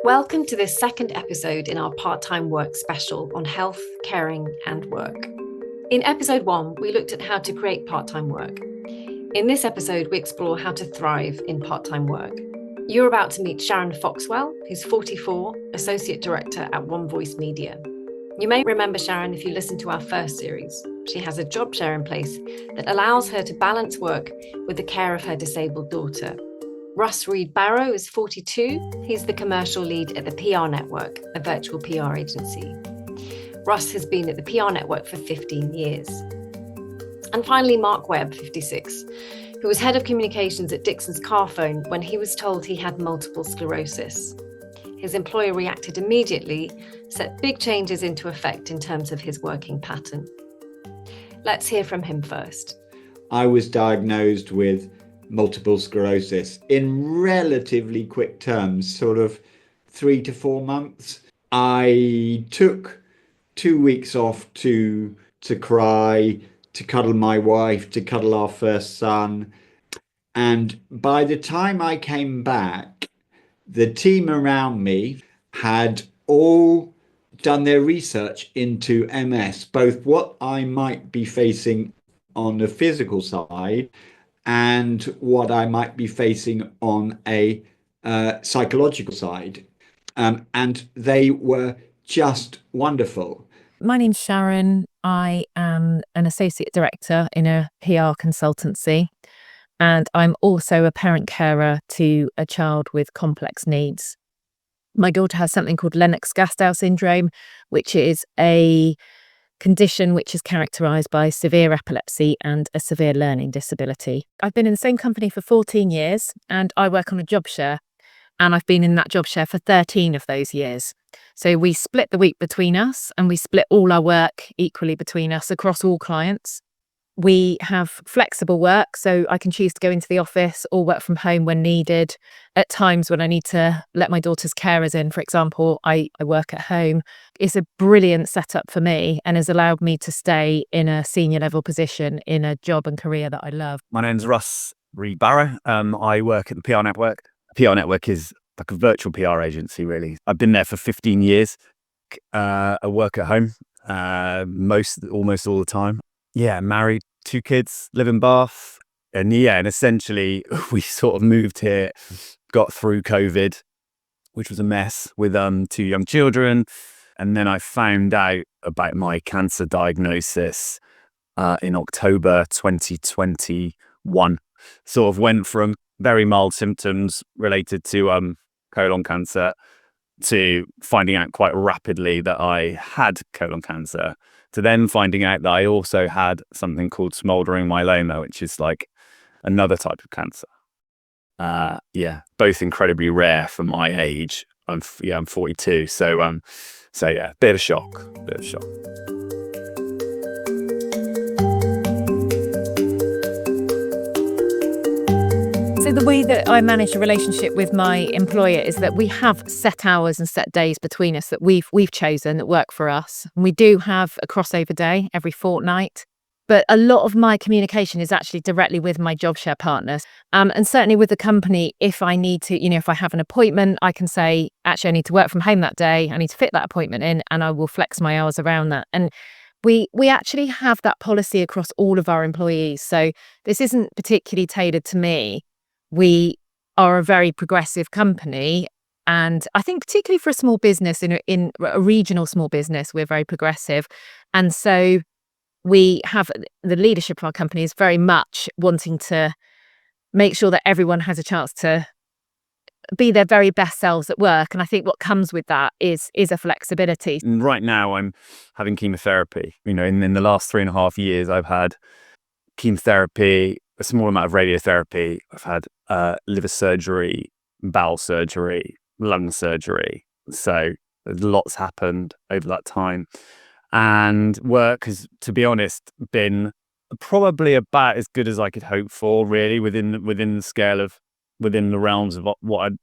Welcome to this second episode in our part-time work special on health, caring and work. In episode 1, we looked at how to create part-time work. In this episode, we explore how to thrive in part-time work. You're about to meet Sharon Foxwell, who's 44, Associate Director at One Voice Media. You may remember Sharon if you listened to our first series. She has a job share in place that allows her to balance work with the care of her disabled daughter. Russ Reed-Barrow is 42. He's the commercial lead at the PR Network, a virtual PR agency. Russ has been at the PR Network for 15 years. And finally, Mark Webb, 56, who was head of communications at Dixons Carphone when he was told he had multiple sclerosis. His employer reacted immediately, set big changes into effect in terms of his working pattern. Let's hear from him first. I was diagnosed with multiple sclerosis in relatively quick terms, sort of 3 to 4 months. I took 2 weeks off to cry, to cuddle my wife, to cuddle our first son. And by the time I came back, the team around me had all done their research into MS, both what I might be facing on the physical side and what I might be facing on a psychological side. And they were just wonderful. My name's Sharon. I am an associate director in a PR consultancy, and I'm also a parent carer to a child with complex needs. My daughter has something called Lennox-Gastaut syndrome, which is a condition which is characterised by severe epilepsy and a severe learning disability. I've been in the same company for 14 years and I work on a job share, and I've been in that job share for 13 of those years. So we split the week between us and we split all our work equally between us across all clients. We have flexible work, so I can choose to go into the office or work from home when needed. At times when I need to let my daughter's carers in, for example, I work at home. It's a brilliant setup for me and has allowed me to stay in a senior level position in a job and career that I love. My name's Russ Reed-Barrow. I work at the PR Network. The PR Network is like a virtual PR agency, really. I've been there for 15 years. I work at home almost all the time. Yeah, married, 2 kids, live in Bath. And essentially we sort of moved here, got through COVID, which was a mess with 2 young children. And then I found out about my cancer diagnosis in October 2021. Sort of went from very mild symptoms related to colon cancer to finding out quite rapidly that I had colon cancer, to then finding out that I also had something called smoldering myeloma, which is like another type of cancer. Both incredibly rare for my age. I'm 42. So bit of shock. So the way that I manage a relationship with my employer is that we have set hours and set days between us that we've chosen that work for us. And we do have a crossover day every fortnight. But a lot of my communication is actually directly with my job share partners. And certainly with the company, if I need to, if I have an appointment, I can say, actually, I need to work from home that day. I need to fit that appointment in and I will flex my hours around that. And we actually have that policy across all of our employees. So this isn't particularly tailored to me. We are a very progressive company. And I think particularly for a small business, in a regional small business, we're very progressive. And so we have the leadership of our company is very much wanting to make sure that everyone has a chance to be their very best selves at work. And I think what comes with that is a flexibility. And right now I'm having chemotherapy. In the last 3.5 years, I've had chemotherapy, a small amount of radiotherapy. I've had liver surgery, bowel surgery, lung surgery. So lots happened over that time. And work has, to be honest, been probably about as good as I could hope for, really, within the realms of what I'd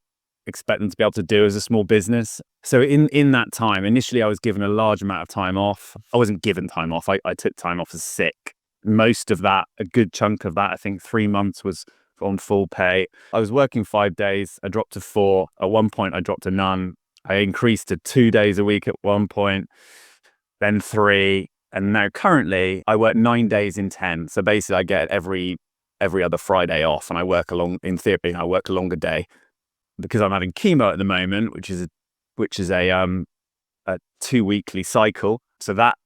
expect them to be able to do as a small business. So in that time, initially I was given a large amount of time off. I wasn't given time off. I took time off as sick. Most of that, a good chunk of that, I think 3 months was on full pay. I was working 5 days. I dropped to 4. At one point, I dropped to none. I increased to 2 days a week at one point, then 3. And now currently I work 9 days in 10. So basically I get every other Friday off, and I work in theory, I work a longer day because I'm having chemo at the moment, which is a 2 weekly cycle. So that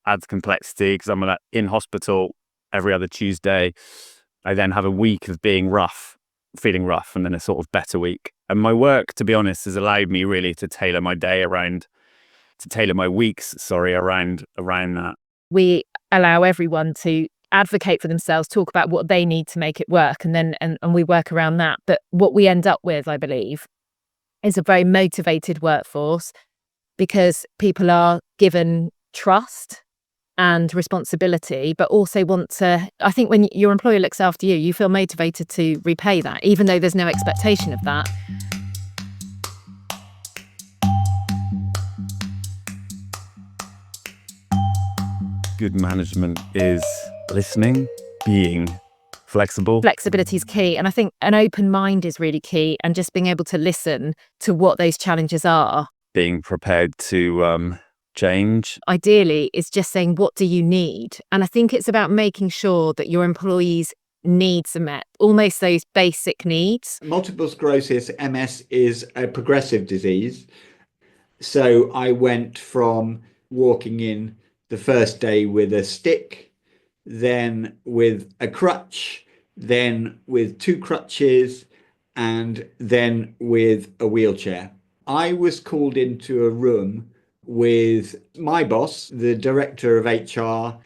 adds complexity because I'm in hospital every other Tuesday. I then have a week of feeling rough, and then a sort of better week. And my work, to be honest, has allowed me really to tailor my weeks around that. We allow everyone to advocate for themselves, talk about what they need to make it work, and then and we work around that. But what we end up with, I believe, is a very motivated workforce, because people are given trust and responsibility, but also want to, I think when your employer looks after you, you feel motivated to repay that, even though there's no expectation of that. Good management is listening, being flexible. Flexibility is key. And I think an open mind is really key, and just being able to listen to what those challenges are. Being prepared to change. Ideally, is just saying, what do you need? And I think it's about making sure that your employees' needs are met, almost those basic needs. Multiple sclerosis, MS, is a progressive disease. So I went from walking in the first day with a stick, then with a crutch, then with 2 crutches, and then with a wheelchair. I was called into a room with my boss, the director of HR.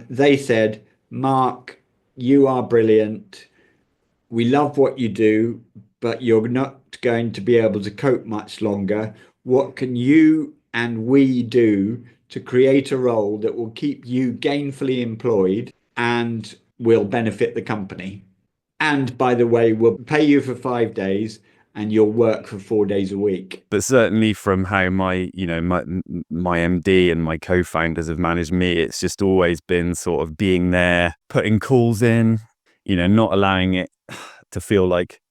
They said, "Mark, you are brilliant. We love what you do, but you're not going to be able to cope much longer. What can you and we do to create a role that will keep you gainfully employed and will benefit the company? And by the way, we'll pay you for 5 days and you'll work for 4 days a week." But certainly from how my MD and my co-founders have managed me, it's just always been sort of being there, putting calls in, not allowing it to feel like,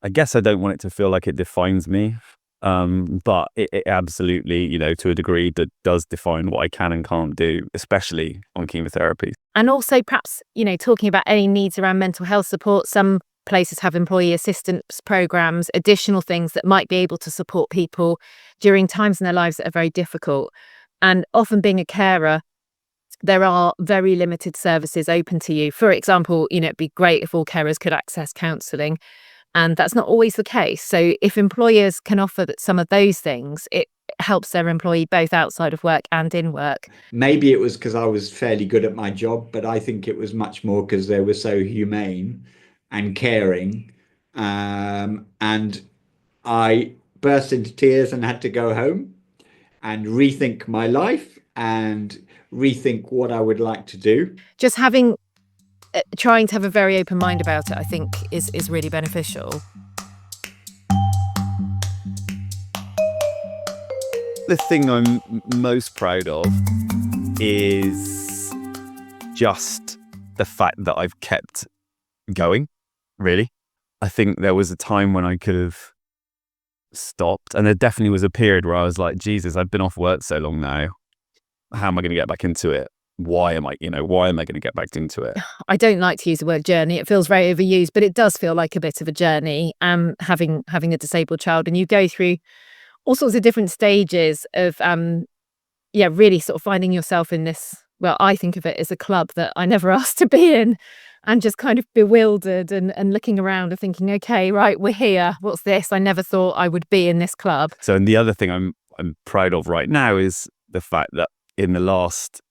I guess I don't want it to feel like it defines me. But it absolutely, to a degree, that does define what I can and can't do, especially on chemotherapy. And also perhaps, talking about any needs around mental health support. Some places have employee assistance programs, additional things that might be able to support people during times in their lives that are very difficult. And often, being a carer, there are very limited services open to you. For example, it'd be great if all carers could access counselling. And that's not always the case. So if employers can offer some of those things, it helps their employee both outside of work and in work. Maybe it was because I was fairly good at my job, but I think it was much more because they were so humane and caring. And I burst into tears and had to go home and rethink my life and rethink what I would like to do. Just trying to have a very open mind about it, I think, is really beneficial. The thing I'm most proud of is just the fact that I've kept going, really. I think there was a time when I could have stopped, and there definitely was a period where I was like, Jesus, I've been off work so long now. How am I going to get back into it? Why am I going to get back into it? I don't like to use the word journey. It feels very overused, but it does feel like a bit of a journey. Having a disabled child, and you go through all sorts of different stages of, really sort of finding yourself in this. Well, I think of it as a club that I never asked to be in, and just kind of bewildered and looking around and thinking, okay, right, we're here. What's this? I never thought I would be in this club. So, and the other thing I'm proud of right now is the fact that in the last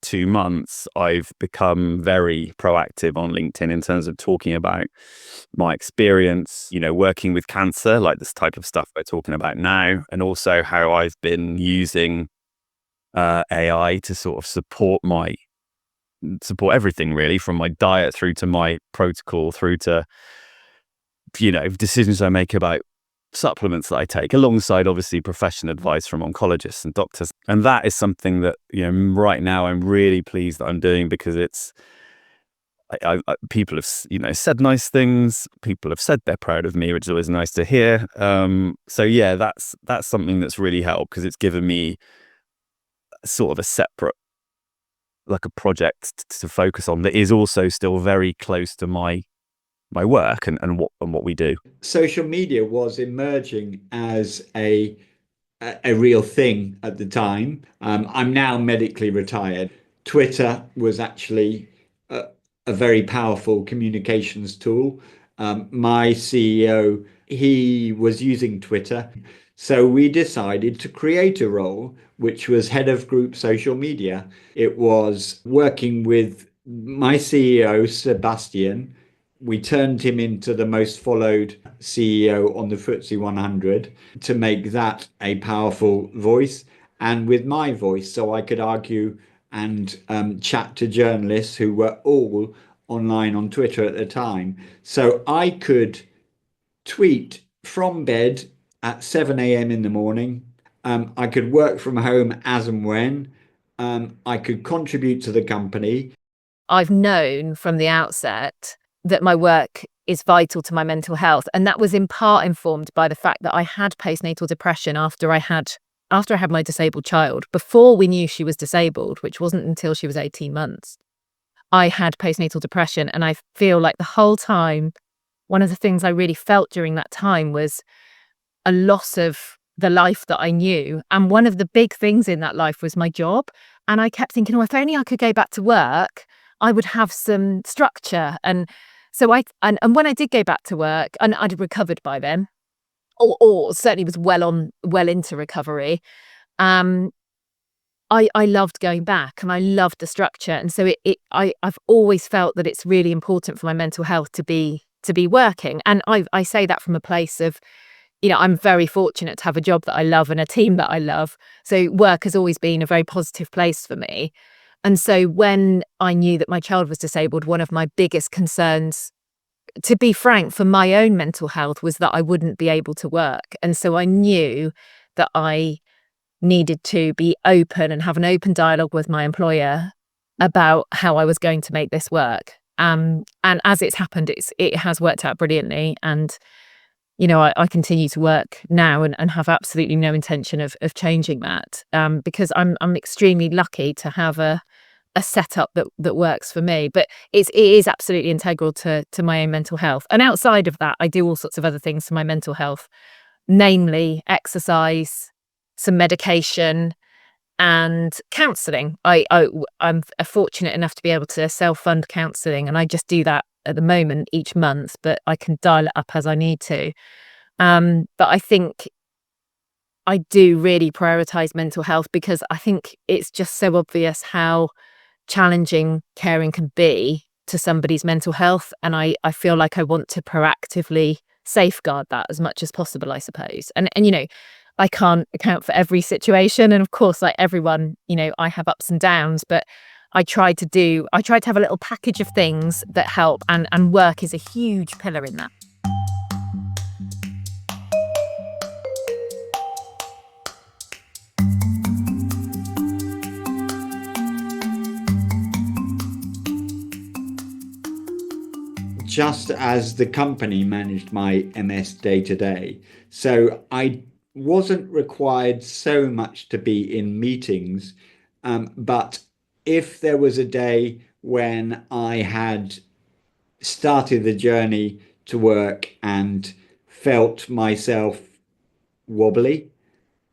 2 months, I've become very proactive on LinkedIn in terms of talking about my experience, working with cancer, like this type of stuff we're talking about now, and also how I've been using AI to sort of support everything, really, from my diet through to my protocol, through to, decisions I make about supplements that I take, alongside obviously professional advice from oncologists and doctors. And that is something that, right now I'm really pleased that I'm doing, because people have, said nice things. People have said they're proud of me, which is always nice to hear. So yeah, that's something that's really helped, because it's given me sort of a separate, like a project to focus on that is also still very close to my work and what we do. Social media was emerging as a real thing at the time. I'm now medically retired. Twitter was actually a very powerful communications tool. My CEO, he was using Twitter. So we decided to create a role which was head of group social media. It was working with my CEO, Sebastian. We turned him into the most followed CEO on the FTSE 100 to make that a powerful voice, and with my voice, so I could argue and chat to journalists who were all online on Twitter at the time. So I could tweet from bed at 7 a.m. in the morning. I could work from home as and when. I could contribute to the company. I've known from the outset that my work is vital to my mental health. And that was in part informed by the fact that I had postnatal depression after I had my disabled child. Before we knew she was disabled, which wasn't until she was 18 months, I had postnatal depression. And I feel like the whole time, one of the things I really felt during that time was a loss of the life that I knew. And one of the big things in that life was my job. And I kept thinking, if only I could go back to work, I would have some structure. And so and when I did go back to work, and I'd recovered by then, or certainly was well into recovery, I loved going back, and I loved the structure. And so I've always felt that it's really important for my mental health to be working. And I say that from a place of, I'm very fortunate to have a job that I love and a team that I love. So work has always been a very positive place for me. And so when I knew that my child was disabled, one of my biggest concerns, to be frank, for my own mental health, was that I wouldn't be able to work. And so I knew that I needed to be open and have an open dialogue with my employer about how I was going to make this work. And as it's happened, it has worked out brilliantly. And I continue to work now and have absolutely no intention of changing that, because I'm extremely lucky to have a setup that works for me. But it is absolutely integral to my own mental health. And outside of that, I do all sorts of other things for my mental health, namely exercise, some medication, and counselling. I'm fortunate enough to be able to self-fund counselling, and I just do that at the moment each month, but I can dial it up as I need to. But I think I do really prioritise mental health, because I think it's just so obvious how challenging caring can be to somebody's mental health. And I feel like I want to proactively safeguard that as much as possible, I suppose. And I can't account for every situation. And of course, like everyone, I have ups and downs, but I try to have a little package of things that help, and work is a huge pillar in that. Just as the company managed my MS day to day. So I wasn't required so much to be in meetings, but if there was a day when I had started the journey to work and felt myself wobbly,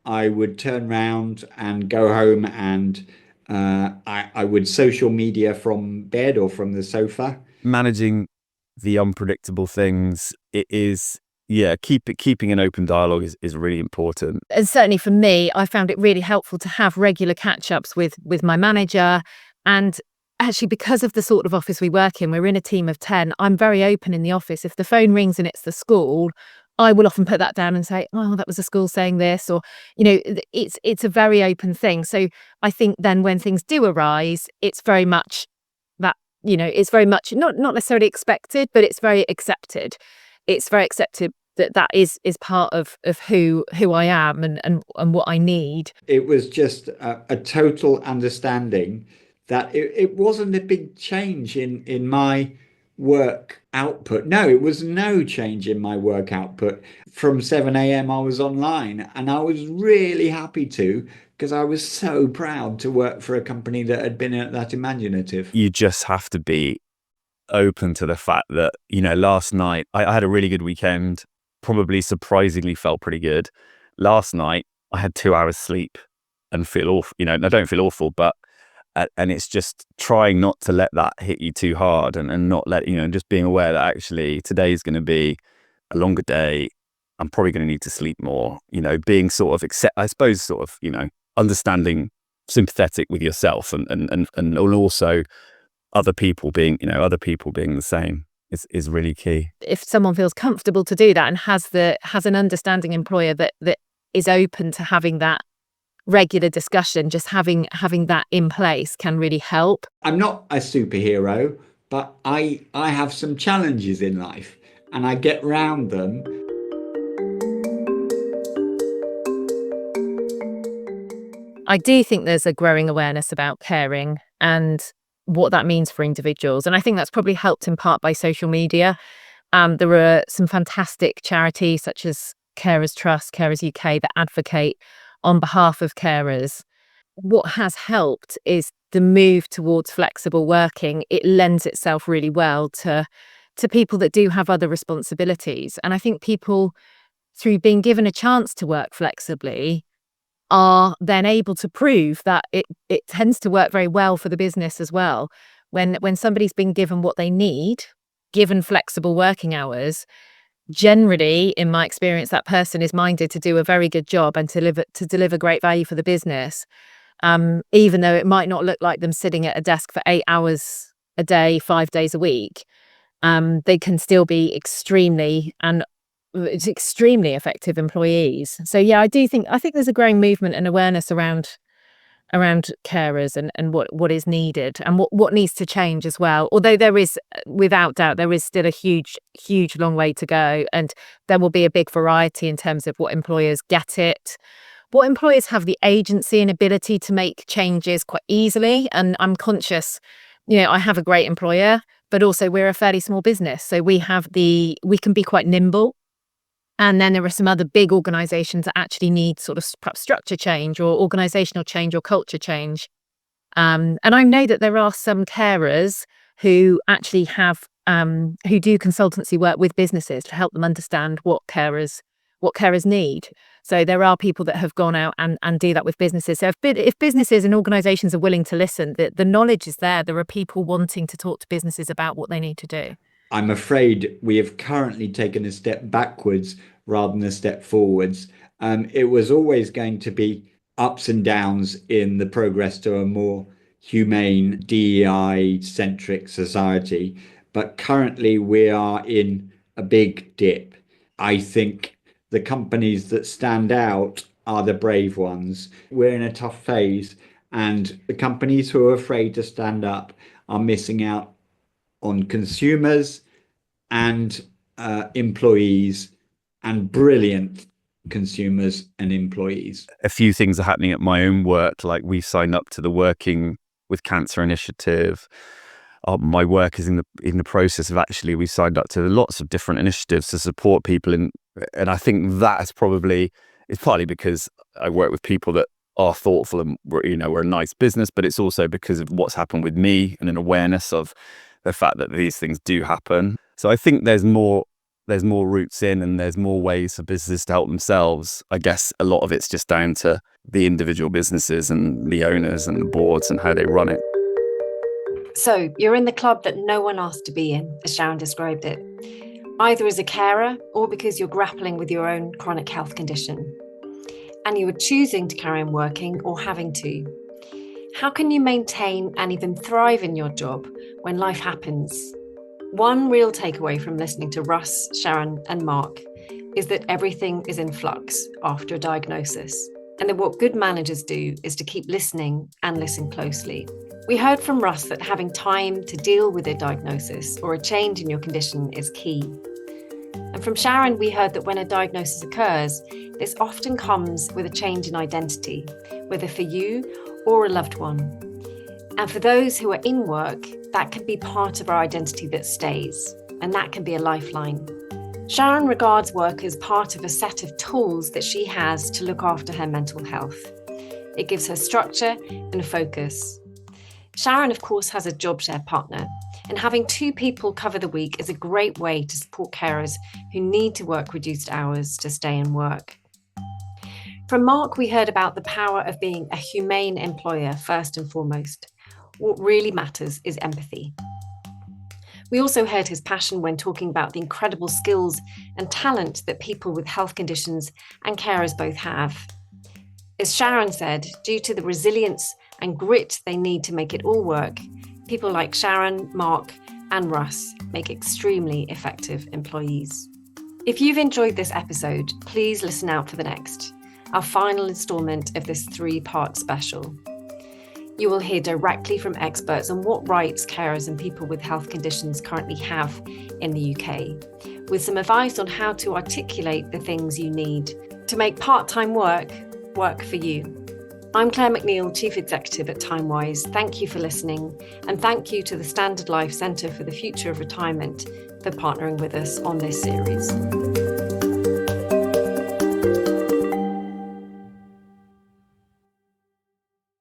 I would turn around and go home, and I would social media from bed or from the sofa. Managing the unpredictable things, it is, keeping an open dialogue is really important. And certainly for me, I found it really helpful to have regular catch-ups with my manager. And actually, because of the sort of office we work in, we're in a team of 10, I'm very open in the office. If the phone rings and it's the school, I will often put that down and say, oh, that was the school saying this, or, it's a very open thing. So I think then when things do arise, it's very much that, it's very much not necessarily expected, but it's very accepted. It's very accepted that is part of who I am and what I need. It was just a total understanding that it wasn't a big change in my work output. No, it was no change in my work output. From 7 a.m. I was online, and I was really happy to, because I was so proud to work for a company that had been that imaginative. You just have to be open to the fact that, last night I had a really good weekend, probably surprisingly felt pretty good. Last night I had 2 hours sleep and feel awful. I don't feel awful, but and it's just trying not to let that hit you too hard, and not let, just being aware that actually today is going to be a longer day. I'm probably going to need to sleep more, being sort of understanding, sympathetic with yourself, and also other people being the same is really key. If someone feels comfortable to do that and has an understanding employer that is open to having that regular discussion, just having that in place can really help. I'm not a superhero, but I have some challenges in life, and I get round them. I do think there's a growing awareness about caring and what that means for individuals. And I think that's probably helped in part by social media. There are some fantastic charities such as Carers Trust, Carers UK, that advocate on behalf of carers. What has helped is the move towards flexible working. It lends itself really well to people that do have other responsibilities. And I think people, through being given a chance to work flexibly, are then able to prove that it tends to work very well for the business as well. When somebody's been given what they need, given flexible working hours, generally, in my experience, that person is minded to do a very good job and to deliver great value for the business, even though it might not look like them sitting at a desk for 8 hours a day, 5 days a week. They can still be extremely effective employees. So yeah, I think there's a growing movement and awareness around carers and what is needed and what needs to change as well. Although there is, without doubt, there is still a huge long way to go, and there will be a big variety in terms of what employers get it, what employers have the agency and ability to make changes quite easily. And I'm conscious, I have a great employer, but also we're a fairly small business, so we can be quite nimble. And then there are some other big organisations that actually need sort of perhaps structure change or organisational change or culture change. And I know that there are some carers who actually who do consultancy work with businesses to help them understand what carers need. So there are people that have gone out and do that with businesses. So if businesses and organisations are willing to listen, the knowledge is there. There are people wanting to talk to businesses about what they need to do. I'm afraid we have currently taken a step backwards rather than a step forwards. It was always going to be ups and downs in the progress to a more humane, DEI-centric society. But currently we are in a big dip. I think the companies that stand out are the brave ones. We're in a tough phase, and the companies who are afraid to stand up are missing out on consumers and employees, and brilliant consumers and employees. A few things are happening at my own work, like we've signed up to the Working with Cancer initiative. My work is in the process of actually, we've signed up to lots of different initiatives to support people and I think that's probably, it's partly because I work with people that are thoughtful and we're a nice business, but it's also because of what's happened with me and an awareness of the fact that these things do happen. So I think there's more routes in, and there's more ways for businesses to help themselves. I guess a lot of it's just down to the individual businesses and the owners and the boards and how they run it. So you're in the club that no one asked to be in, as Sharon described it, either as a carer or because you're grappling with your own chronic health condition, and you are choosing to carry on working or having to. How can you maintain and even thrive in your job when life happens? One real takeaway from listening to Russ, Sharon, and Mark is that everything is in flux after a diagnosis, and that what good managers do is to keep listening and listen closely. We heard from Russ that having time to deal with a diagnosis or a change in your condition is key. And from Sharon, we heard that when a diagnosis occurs, this often comes with a change in identity, whether for you or a loved one. And for those who are in work, that can be part of our identity that stays, and that can be a lifeline. Sharon regards work as part of a set of tools that she has to look after her mental health. It gives her structure and focus. Sharon, of course, has a job share partner, and having two people cover the week is a great way to support carers who need to work reduced hours to stay in work. From Mark, we heard about the power of being a humane employer first and foremost. What really matters is empathy. We also heard his passion when talking about the incredible skills and talent that people with health conditions and carers both have. As Sharon said, due to the resilience and grit they need to make it all work, people like Sharon, Mark, and Russ make extremely effective employees. If you've enjoyed this episode, please listen out for the next, our final instalment of this 3-part special. You will hear directly from experts on what rights carers and people with health conditions currently have in the UK, with some advice on how to articulate the things you need to make part-time work for you. I'm Claire McNeil, Chief Executive at Timewise. Thank you for listening, and thank you to the Standard Life Centre for the Future of Retirement for partnering with us on this series.